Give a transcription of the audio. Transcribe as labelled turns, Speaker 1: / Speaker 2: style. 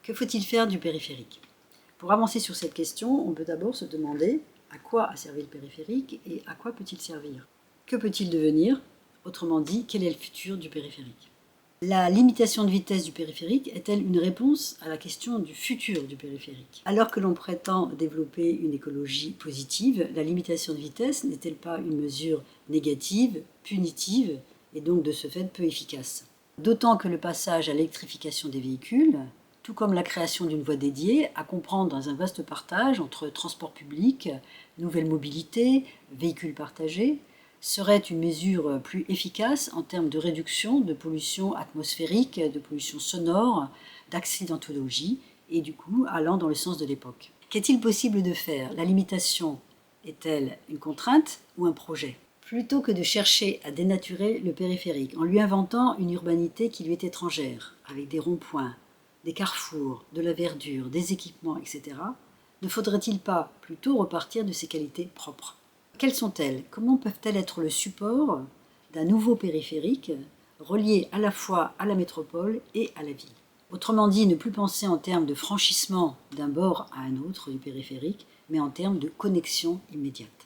Speaker 1: Que faut-il faire du périphérique? Pour avancer sur cette question, on peut d'abord se demander à quoi a servi le périphérique et à quoi peut-il servir? Que peut-il devenir? Autrement dit, quel est le futur du périphérique? La limitation de vitesse du périphérique est-elle une réponse à la question du futur du périphérique? Alors que l'on prétend développer une écologie positive, la limitation de vitesse n'est-elle pas une mesure négative, punitive et donc de ce fait peu efficace? D'autant que le passage à l'électrification des véhicules, tout comme la création d'une voie dédiée, à comprendre dans un vaste partage entre transport public, nouvelle mobilité, véhicules partagés, serait une mesure plus efficace en termes de réduction de pollution atmosphérique, de pollution sonore, d'accidentologie, et du coup allant dans le sens de l'époque. Qu'est-il possible de faire? La limitation est-elle une contrainte ou un projet? Plutôt que de chercher à dénaturer le périphérique en lui inventant une urbanité qui lui est étrangère, avec des ronds-points, des carrefours, de la verdure, des équipements, etc., ne faudrait-il pas plutôt repartir de ses qualités propres? Quelles sont-elles? Comment peuvent-elles être le support d'un nouveau périphérique relié à la fois à la métropole et à la ville? Autrement dit, ne plus penser en termes de franchissement d'un bord à un autre du périphérique, mais en termes de connexion immédiate.